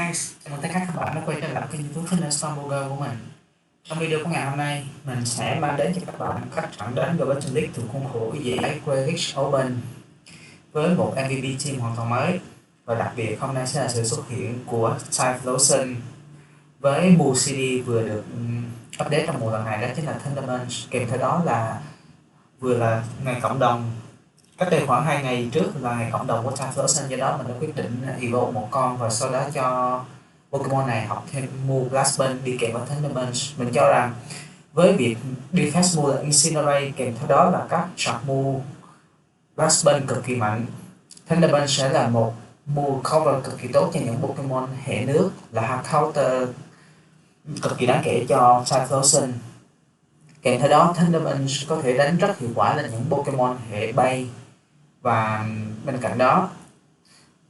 Hi, chào mừng tất cả các bạn đã quay trở lại kênh YouTube Fitness Hamburger của mình. Trong video của ngày hôm nay, mình sẽ mang đến cho các bạn các trận đánh Global League thuộc khuôn khổ giải Quidditch Open với một MVP team hoàn toàn mới. Và đặc biệt hôm nay sẽ là sự xuất hiện của Typhlosion với mùa CD vừa được update trong mùa lần này, đó chính là Thunderbolt. Kèm theo đó là vừa là ngày cộng đồng. Cách đây khoảng 2 ngày trước là ngày cộng đồng của Typhlosion, do đó mình đã quyết định evoke một con và sau đó cho Pokemon này học thêm move Blast Burn đi kèm với Thunderbolt. Mình cho rằng với việc defense move là Incinerate kèm theo đó là các trap move Blast Burn cực kỳ mạnh, Thunderbolt sẽ là một move cover cực kỳ tốt cho những Pokemon hệ nước, là hard counter cực kỳ đáng kể cho Typhlosion. Kèm theo đó Thunderbolt có thể đánh rất hiệu quả lên những Pokemon hệ bay. Và bên cạnh đó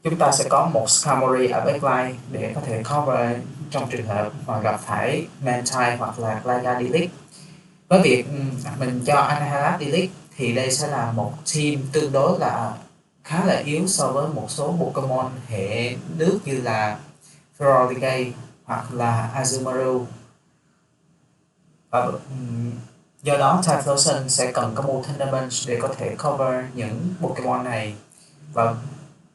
chúng ta sẽ có một Skarmory ở backline để có thể cover trong trường hợp mà gặp phải Mantine hoặc là Gligar. Với việc mình cho Annihilape Delete thì đây sẽ là một team tương đối là khá là yếu so với một số Pokemon hệ nước như là Feraligatr hoặc là Azumarill. Và do đó Typhlosion sẽ cần có một Thunderbolt để có thể cover những Pokemon này. Và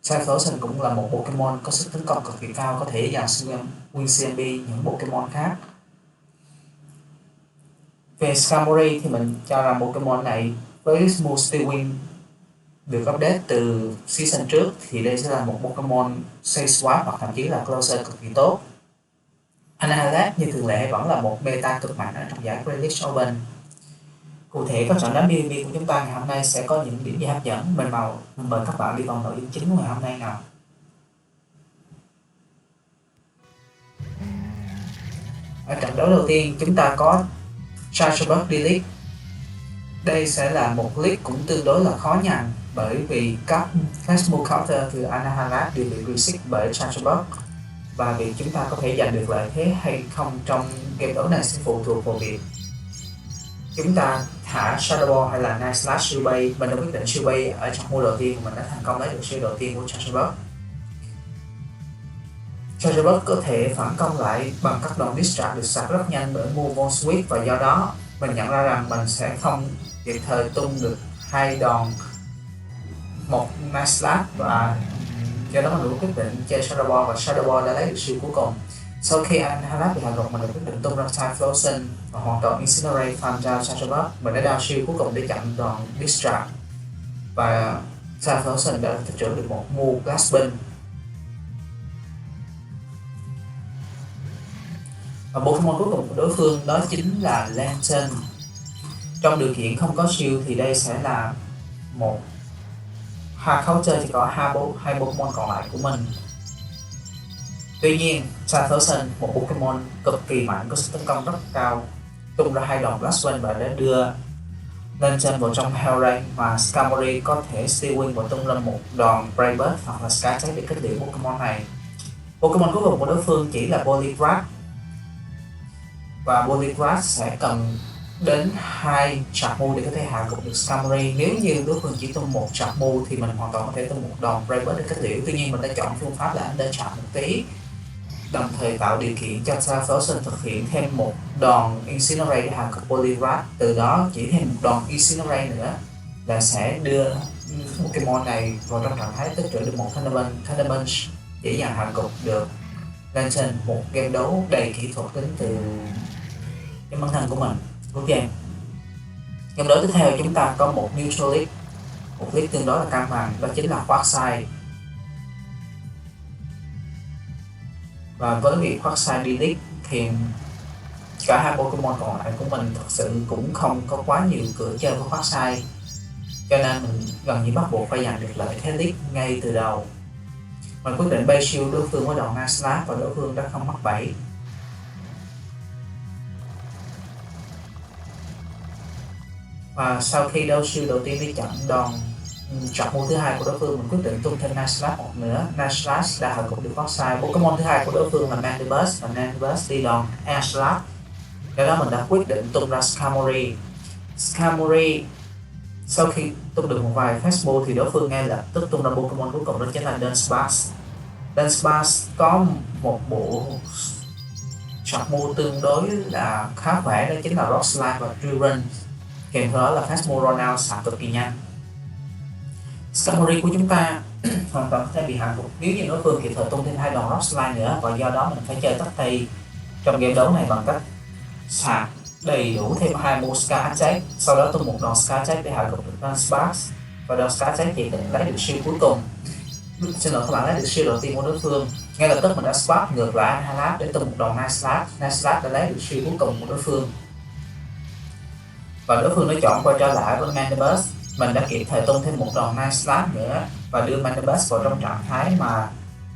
Typhlosion cũng là một Pokemon có sức tấn công cực kỳ cao, có thể dàn Win CMB những Pokemon khác. Về Skarmory thì mình cho rằng Pokemon này với move Steel Wing được update từ season trước thì đây sẽ là một Pokemon Safe Swap hoặc thậm chí là Closer cực kỳ tốt. Annihilape như thường lệ vẫn là một meta cực mạnh ở trong giải Quidditch Open. Cụ thể các trận đánh PvP của chúng ta ngày hôm nay sẽ có những điểm gì hấp dẫn. Mình mời các bạn đi vào nội dung chính của ngày hôm nay nào. Ở trận đấu đầu tiên chúng ta có Charjabug Delete. Đây sẽ là một league cũng tương đối là khó nhằn bởi vì các fast move counter từ Annihilape đều bị reset bởi Charjabug, và việc chúng ta có thể giành được lợi thế hay không trong game đấu này sẽ phụ thuộc vào việc chúng ta thả Shadow Ball hay là Night Slash Shield Bay. Mình đã quyết định Shield Bay ở trong mùa đầu tiên và mình đã thành công lấy được shield đầu tiên của Charjabug. Charjabug có thể phản công lại bằng các đòn distract được sạc rất nhanh bởi move Von Sweep, và do đó mình nhận ra rằng mình sẽ không kịp thời tung được hai đòn một Night Slash, và do đó mình đã quyết định chơi Shadow Ball và Shadow Ball đã lấy được shield cuối cùng. Sau khi Annihilape bị hạ gục, mình đã quyết định tung ra Typhlosion và hoàn toàn Incinerate farm down Charjabug. Mình đã down shield cuối cùng để chặn đòn distract, và Typhlosion đã tích trữ được một move Blast Burn. Và Pokemon cuối cùng của đối phương đó chính là Lantern. Trong điều kiện không có shield thì đây sẽ là một hard counter chỉ có hai Pokemon còn lại của mình. Tuy nhiên Typhlosion, một Pokemon cực kỳ mạnh có sức tấn công rất cao, tung ra hai đòn Blast Burn và đã đưa Lantern vào trong Hell Rain, và Skarmory có thể Steel Wing và tung ra một đòn Brave Bird hoặc là Sky Attack để kết liễu Pokemon này. Pokemon cuối cùng của đối phương chỉ là Poliwrath, và Poliwrath sẽ cần đến 2 trap move để có thể hạ gục được Skarmory. Nếu như đối phương chỉ tung một trap move thì mình hoàn toàn có thể tung một đòn Brave Bird để kết liễu. Tuy nhiên mình đã chọn phương pháp là under trap một tí, đồng thời tạo điều kiện cho Typhlosion thực hiện thêm một đòn Incinerate để hạ gục Poliwrath. Từ đó chỉ thêm một đòn Incinerate nữa là sẽ đưa Pokemon này vào trong trạng thái tích trữ được một Thunderbolt dễ dàng hạ gục được Lantern. Một game đấu đầy kỹ thuật đến từ cái bản thân của mình. Ok, game đấu tiếp theo chúng ta có một Neutral League, một league tương đối là căng bằng, đó chính là Quagsire. Và với việc Quagsire Delete thì cả hai Pokemon còn lại của mình thực sự cũng không có quá nhiều cửa chơi với Quagsire, cho nên mình gần như bắt buộc phải giành được lợi thế league ngay từ đầu. Mình quyết định bay shield đối phương với đòn Night Slash và đối phương đã không mắc bẫy. Và sau khi đấu shield đầu tiên để chặn đòn trap move thứ hai của đối phương, mình quyết định tung thêm Night Slash một nữa. Night Slash đã hạ gục được Quagsire. Pokemon thứ hai của đối phương là Mandibuzz, và Mandibuzz đi đòn Air Slash. Do đó mình đã quyết định tung ra Skarmory. Skarmory sau khi tung được một vài fast move thì đối phương ngay lập tức tung ra Pokemon cuối cùng, đó chính là Dunsparce. Dunsparce có một bộ sọc mô tương đối là khá khỏe, đó chính là Rock Slide và Drill Run, kèm theo đó là Fast Move Run Out sạc cực kỳ nhanh. Skarmory của chúng ta hoàn toàn có thể bị hạ gục nếu như đối phương kịp thời tung thêm 2 đòn Rock Slide nữa, và do đó mình phải chơi tất tay trong game đấu này bằng cách sạc đầy đủ thêm 2 move Scar Attack, sau đó tung một đòn Scar Attack để hạ gục được Dunsparce, và đòn Scar Attack chỉ để lấy được shield cuối cùng. Xin lỗi các bạn, lấy được shield đầu tiên của đối phương. Ngay lập tức mình đã swap ngược lại Annihilape để tung một đòn Night Slash để lấy được shield cuối cùng của đối phương, và đối phương đã chọn quay trở lại với Mandibus. Mình đã kịp thời tung thêm một đòn Night Slash nữa và đưa Mandibus vào trong trạng thái mà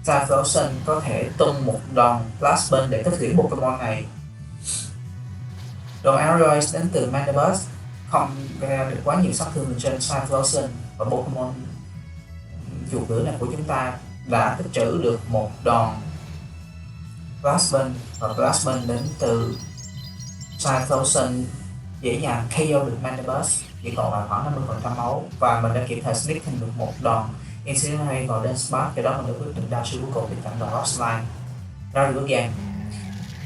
Typhlosion có thể tung một đòn Blast Burn để thức tỉnh Pokemon này. Đòn Aeroids đến từ Mandibus không gây ra được quá nhiều sát thương trên Typhlosion, và Pokemon chủ cử này của chúng ta đã tích trữ được một đòn Blast Burn, và Blast Burn đến từ Typhlosion dễ dàng KO được Mandibus, chỉ còn là khoảng 50% máu, và mình đã kịp thời sneak thêm được một đòn Incinerate vào Dunsparce, do đó mình đã quyết định đao shield cuối cùng để chặn đòn Rock Slide ra được game.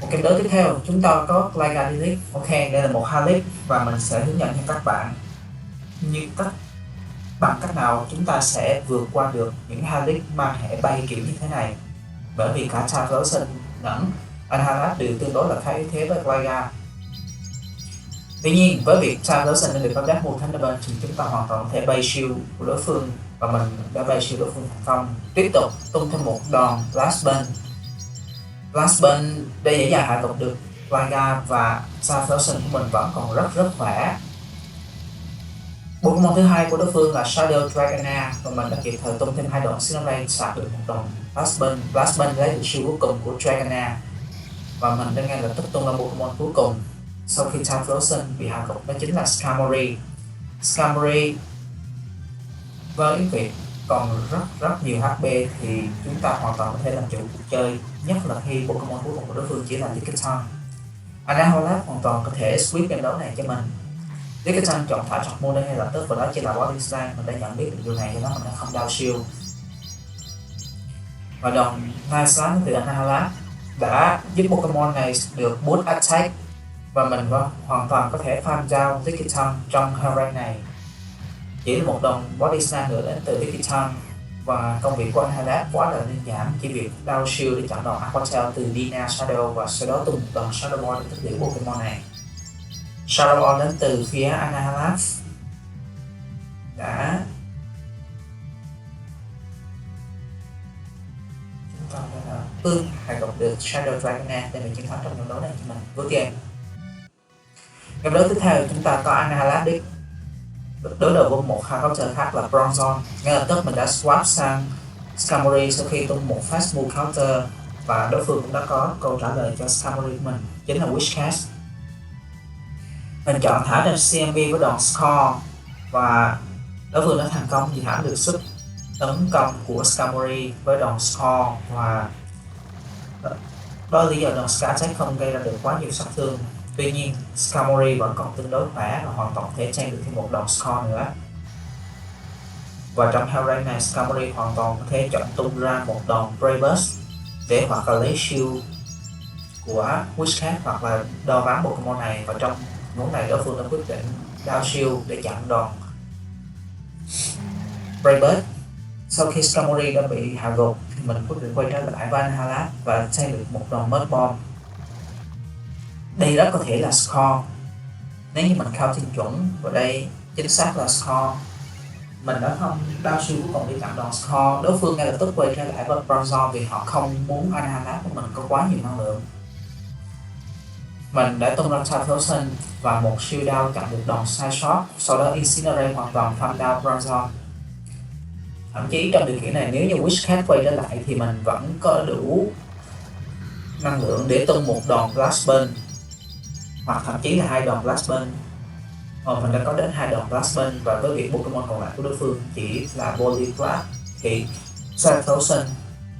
Một game đấu tiếp theo chúng ta có Gligar D-League. Ok, đây là một Halic và mình sẽ hướng dẫn cho các bạn bằng cách nào chúng ta sẽ vượt qua được những Halic mang hệ bay kiểu như thế này, bởi vì cả Typhlosion lẫn Annihilape đều tương đối là khá yếu thế với Gligar. Tuy nhiên với việc Typhlosion đã được lắp ráp một Thunderbolt thì chúng ta hoàn toàn có thể bay shield của đối phương, và mình đã bay shield đối phương thành công. Tiếp tục tung thêm một đòn Blast Burn. Blast Burn để dễ dàng hạ gục được Gligar, và Typhlosion của mình vẫn còn rất khỏe. Pokemon thứ hai của đối phương là Shadow Dragonair, và mình đã kịp thời tung thêm 2 đòn Incinerate sạc được một đòn Blast Burn. Blast Burn lấy được shield cuối cùng của Dragonair, và mình đã ngay lập tức tung ra Pokemon cuối cùng sau khi Typhlosion bị hạ gục, đó chính là Skarmory. Skarmory với việc còn rất nhiều HP thì chúng ta hoàn toàn có thể làm chủ cuộc chơi, nhất là khi Pokemon cuối cùng của đối phương chỉ là Lickitung. Annihilape hoàn toàn có thể sweep game đấu này cho mình. Lickitung chọn thả chọc môn ngay lập tức, và đó chỉ là Body Slam. Mình đã nhận biết được điều này, cho đó mình đã không đao shield. Và đòn Night Slash từ Annihilape đã giúp Pokemon này được boost attack, và mình hoàn toàn có thể farm down Lickitung trong Hellraid này. Chỉ là một đòn Body Slam nữa đến từ Lickitung, và công việc của Annihilape quá là đơn giản, chỉ việc đao shield để chọn đòn Aqua Tail từ Dina Shadow, và sau đó tung một đòn Shadow Ball để thức tỉnh Pokemon này. Shadow Ball đến từ phía Annihilape đã hạ gục được Shadow Dragonair để mình chiến thắng trong trận đấu này cho mình. Với game đấu tiếp theo chúng ta có Annihilape đối đầu với một counter khác là Bronzong. Ngay lập tức mình đã swap sang Skarmory sau khi tung một fast move counter, và đối phương cũng đã có câu trả lời cho Skarmory của mình, chính là Whiscash. Mình chọn thả ra CMB với đòn Score, và đối phương đã thành công diệt thảm được sức tấn công của Skarmory với đòn Score, và đó là lý do đòn Scar Attack không gây ra được quá nhiều sát thương. Tuy nhiên Skarmory vẫn còn tương đối khỏe và hoàn toàn có thể trang được thêm một đòn Score nữa. Và trong Hellraid này, Skarmory hoàn toàn có thể chọn tung ra một đòn Brave Burst để hoặc là lấy shield của Whiscash hoặc là đo bám Pokemon này, và trong lúc này đối phương đã quyết định đao shield để chặn đòn Brave Burst. Sau khi Skarmory đã bị hạ gục thì mình quyết định quay trở lại với Annihilape và xây được một đòn Mud Bomb. Đây rất có thể là Score nếu như mình counting chuẩn, và đây chính xác là Score. Mình đã không đao shield cuối cùng đi chặn đòn Score. Đối phương ngay lập tức quay trở lại với Bronzong vì họ không muốn Annihilape của mình có quá nhiều năng lượng. Mình đã tung ra Typhlosion và một shield down chặn được đòn Side Shot, sau đó Incinerate hoàn toàn farm down Bronzong. Thậm chí trong điều kiện này, nếu như Whiscash quay trở lại thì mình vẫn có đủ năng lượng để tung một đòn Blast Burn, hoặc thậm chí là 2 đòn Blast Burn. Mình đã có đến 2 đòn Blast Burn, và với việc Pokemon còn lại của đối phương chỉ là Poliwrath thì Typhlosion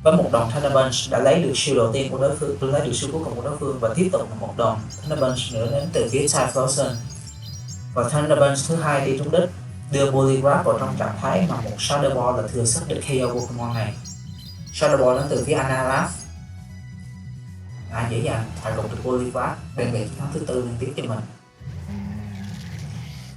với một đòn Thunder Punch đã lấy được shield đầu tiên của đối phương, lấy được shield cuối cùng của đối phương, và tiếp tục là một đòn Thunder Punch nữa đến từ phía Typhlosion. Và Thunder Punch thứ hai đi trúng đích, đưa Poliwrath vào trong trạng thái mà một Shadow Ball là thừa sức để KO Pokemon này. Shadow Ball đến từ phía Analab dễ dàng thải gục được Bolivar, đem về chiến thắng thứ 4 liên tiếp cho mình.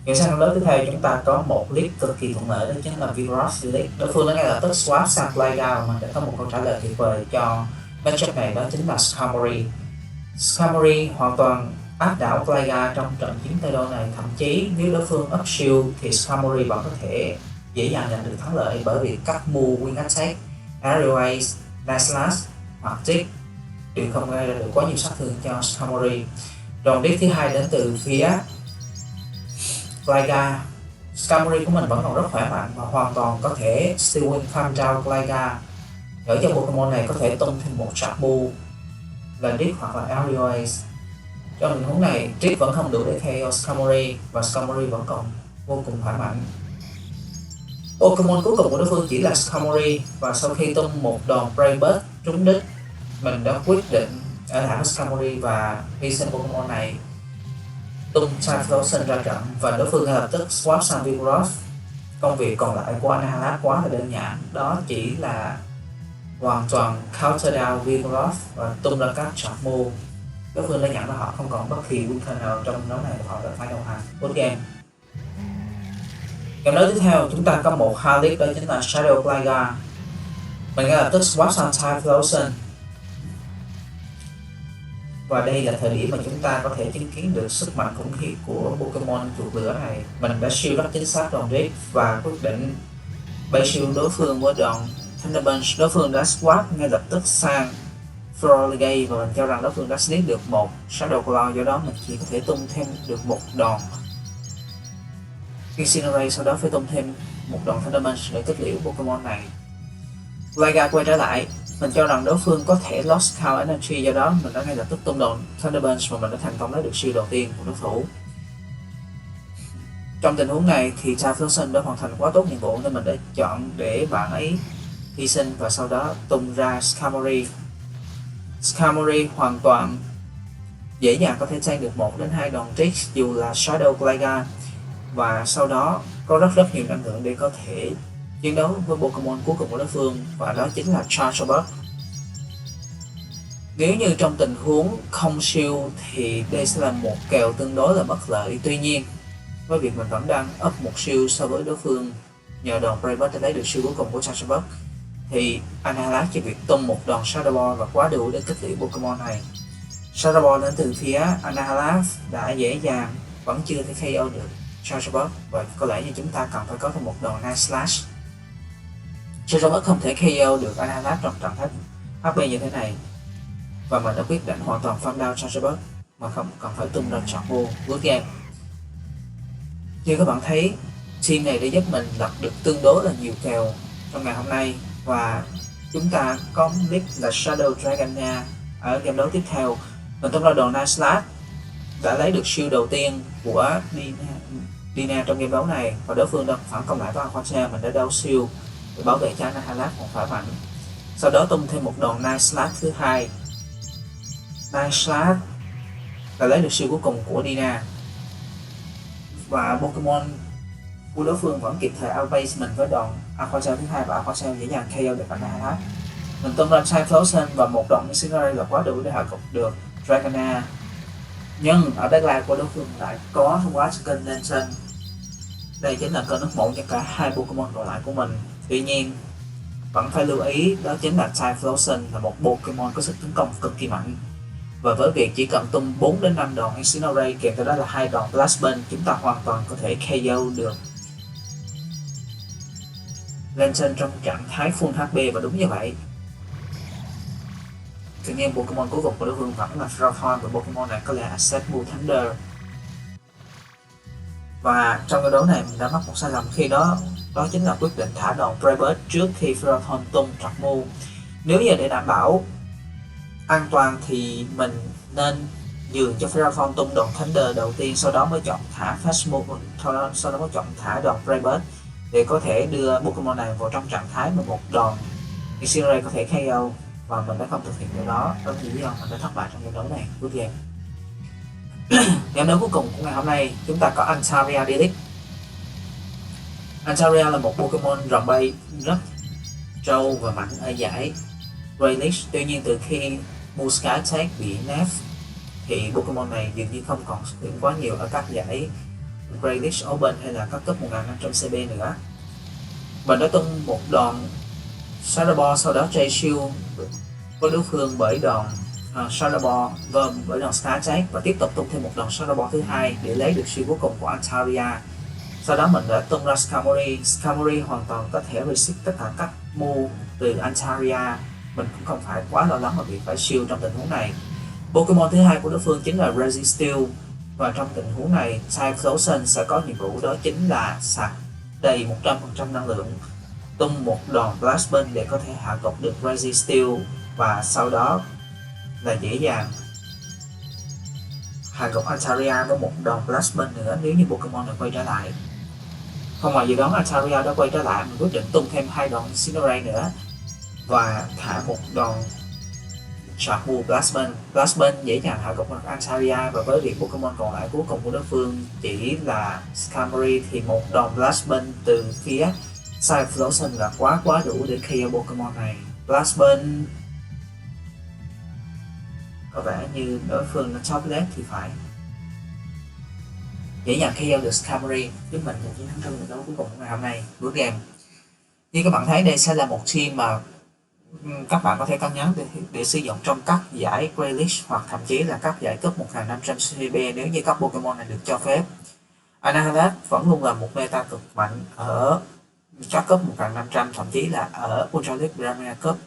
Chuyển sang lớp tiếp theo, chúng ta có một league cực kỳ thuận lợi, đó chính là Vigoroth League. Đối phương đã ngay lập tức swap sang Playground và mình đã có một câu trả lời tuyệt vời cho matchup này, đó chính là Skarmory. Skarmory hoàn toàn áp đảo Playground trong trận chiến tay đôi này, thậm chí nếu đối phương up shield thì Skarmory vẫn có thể dễ dàng giành được thắng lợi bởi vì các move Wing Attack, Aerial Ace, Night Slash hoặc Tick đều không gây ra được quá nhiều sát thương cho Skarmory. Đòn tiếp thứ hai đến từ phía Gligar. Skarmory của mình vẫn còn rất khỏe mạnh và hoàn toàn có thể siêu win farm down Gligar, để cho Pokemon này có thể tung thêm một sharp move là Dip hoặc là Aerial Ace. Trong tình huống này, Dip vẫn không đủ để KO Skarmory và Skarmory vẫn còn vô cùng khỏe mạnh. Pokemon cuối cùng của đối phương chỉ là Skarmory, và sau khi tung một đòn Brave Bird trúng đích, mình đã quyết định ở thẳng Skarmory và hy sinh Pokemon này, tung Typhlosion ra trận và đối phương ngay lập tức swap sang Vigoroth. Công việc còn lại của Analab quá là đơn giản, đó chỉ là hoàn toàn counter down Vigoroth và tung ra các chart move. Đối phương đã nhận ra họ không còn bất kỳ win nào trong đấu này, họ đã phải đầu hàng. Good game. Game đấu tiếp theo chúng ta có một Harlequin, đó chính là Shadow Gligar. Mình ngay lập tức swap sang Typhlosion. Và đây là thời điểm mà chúng ta có thể chứng kiến được sức mạnh khủng khiếp của Pokemon chuột lửa này. Mình đã siêu rất chính xác đòn Dip và quyết định bay siêu đối phương với đòn Thunder Punch. Đối phương đã swap ngay lập tức sang Feraligatr và mình cho rằng đối phương đã sneak được một Shadow Claw, do đó mình chỉ có thể tung thêm được một đòn Incinerate, sau đó phải tung thêm một đòn Thunder Punch để kết liễu Pokemon này. Gligar quay trở lại, mình cho rằng đối phương có thể lost count energy, do đó mình đã ngay lập tức tung đòn Thunder Punch và mình đã thành công lấy được shield đầu tiên của đối thủ. Trong tình huống này thì Typhlosion đã hoàn thành quá tốt nhiệm vụ nên mình đã chọn để bạn ấy hy sinh và sau đó tung ra Skarmory. Skarmory hoàn toàn dễ dàng có thể tank được 1 đến 2 đòn trick dù là Shadow Gligar, và sau đó có rất nhiều năng lượng để có thể chiến đấu với Pokemon cuối cùng của đối phương, và đó chính là Charjabug. Nếu như trong tình huống không shield thì đây sẽ là một kèo tương đối là bất lợi. Tuy nhiên với việc mình vẫn đang up một shield so với đối phương nhờ đòn Brave Bird để lấy được shield cuối cùng của Charjabug, thì Analab chỉ việc tung một đòn Shadow Ball và quá đủ để kết liễu Pokemon này. Shadow Ball đến từ phía Analab đã dễ dàng vẫn chưa thể KO được Charjabug, và có lẽ như chúng ta cần phải có thêm một đòn Night Slash. Charjabug không thể KO được Analab trong trạng thái HP như thế này, và mình đã quyết định hoàn toàn farm down Charjabug mà không cần phải tung ra chọn vô. Good game. Như các bạn thấy, team này đã giúp mình lập được tương đối là nhiều kèo trong ngày hôm nay, và chúng ta có clip là Shadow Dragonair. Ở game đấu tiếp theo, mình tung ra đòn Night Slash đã lấy được shield đầu tiên của Dina trong game đấu này, và đối phương đang phản công lại với Aquacha. Mình đã đấu shield để bảo vệ cho Analab còn khỏe mạnh. Sau đó tung thêm một đòn Night Slash thứ hai. Night Slash đã lấy được shield cuối cùng của Dina, và Pokemon của đối phương vẫn kịp thời outpace mình với đòn Aquacha thứ hai, và Aquacha dễ dàng KO được Analab. Mình tung ra Typhlosion và một đòn Incinerate là quá đủ để hạ gục được Dragonair. Nhưng ở deadline của đối phương lại có Watskin Lantern. Đây chính là cơn nước mộng cho cả hai Pokemon còn lại của mình. Tuy nhiên vẫn phải lưu ý, đó chính là Typhlosion là một Pokemon có sức tấn công cực kỳ mạnh, và với việc chỉ cần tung 4 đến 5 đòn Incinerate kèm theo đó là 2 đòn Blast Burn, chúng ta hoàn toàn có thể KO được Lantern trong trạng thái full HP, và đúng như vậy. Tuy nhiên Pokemon cuối cùng của đối phương vẫn là Ferrothorn, và Pokemon này có lẽ accept move Thunder. Và trong cái đấu này mình đã mắc một sai lầm khi đó chính là quyết định thả đòn Brave Bird trước khi Ferrothorn tung trật move. Nếu như để đảm bảo an toàn thì mình nên nhường cho Ferrothorn tung đòn Thunder đầu tiên, sau đó mới chọn thả Fast Move, sau đó mới chọn thả đòn Brave Bird để có thể đưa Pokemon này vào trong trạng thái mà một đòn Incinerate có thể KO, và mình đã không thực hiện điều đó. Đó là lý do mình đã thất bại trong game đấu này. Good game. Game đấu cuối cùng của ngày hôm nay chúng ta có Antaria Delete. Antaria là một Pokemon rồng bay rất trâu và mạnh ở giải Grealish. Tuy nhiên từ khi Muscat bị nerf thì Pokemon này dường như không còn xuất hiện quá nhiều ở các giải Grealish Open hay là các cấp 1500 CB nữa. Mình đã tung một đòn Shadow Ball, sau đó Jay Shield với đối phương bởi đòn Shadow Ball gồm bởi đòn Sky và tiếp tục tung thêm một đòn Shadow Ball thứ hai để lấy được shield cuối cùng của Altaria. Sau đó mình đã tung ra Skarmory hoàn toàn có thể reset tất cả các move từ Altaria. Mình cũng không phải quá lo lắng về việc phải shield trong tình huống này. Pokemon thứ hai của đối phương chính là Registeel, và trong tình huống này Typhlosion sẽ có nhiệm vụ đó chính là sạc đầy 100% năng lượng, tung một đòn Blast Burn để có thể hạ gục được Registeel, và sau đó là dễ dàng hạ gục Altaria với một đòn Blast Burn nữa nếu như Pokemon này quay trở lại. Không ngoài dự đoán, Altaria đã quay trở lại, mình quyết định tung thêm 2 đòn Incinerate nữa và thả một đòn Sharp Move Blast Burn. Blast Burn dễ dàng hạ gục Altaria, và với việc Pokemon còn lại cuối cùng của đối phương chỉ là Skarmory thì một đòn Blast Burn từ phía Typhlosion là quá đủ để KO Pokemon này. Blast Burn có vẻ như đối phương nó top left thì phải, dễ dàng KO được Skarmory, giúp mình giành chiến thắng trong trận đấu cuối cùng của ngày hôm nay. Bữa game như các bạn thấy, đây sẽ là một team mà các bạn có thể cân nhắc để sử dụng trong các giải Grealish hoặc thậm chí là các giải cấp 1500 CB nếu như các Pokemon này được cho phép. Anahalat vẫn luôn là một meta cực mạnh ở các cấp 1500, thậm chí là ở Ultra League Premier Cup.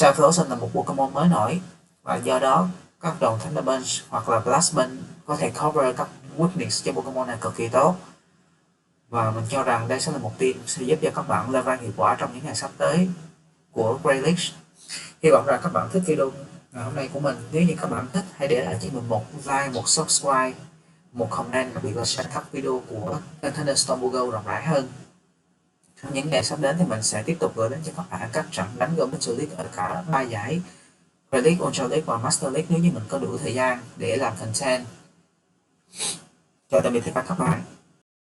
Typhlosion là một Pokemon mới nổi, và do đó các đòn Thunder Punch hoặc là Blast Burn có thể cover các weakness cho Pokemon này cực kỳ tốt. Và mình cho rằng đây sẽ là một team sẽ giúp cho các bạn level hiệu quả trong những ngày sắp tới của Grealish. Hy vọng rằng các bạn thích video ngày hôm nay của mình. Nếu như các bạn thích, hãy để lại cho mình một like, một subscribe, một comment, đặc biệt là share các video của kênh Thunderstorm Go rộng rãi hơn. Trong những ngày sắp đến thì mình sẽ tiếp tục gửi đến cho các bạn các trận đánh gồm Major League ở cả 3 giải League, Ultra League và Master League nếu như mình có đủ thời gian để làm content. Chào tạm biệt tất cả các bạn.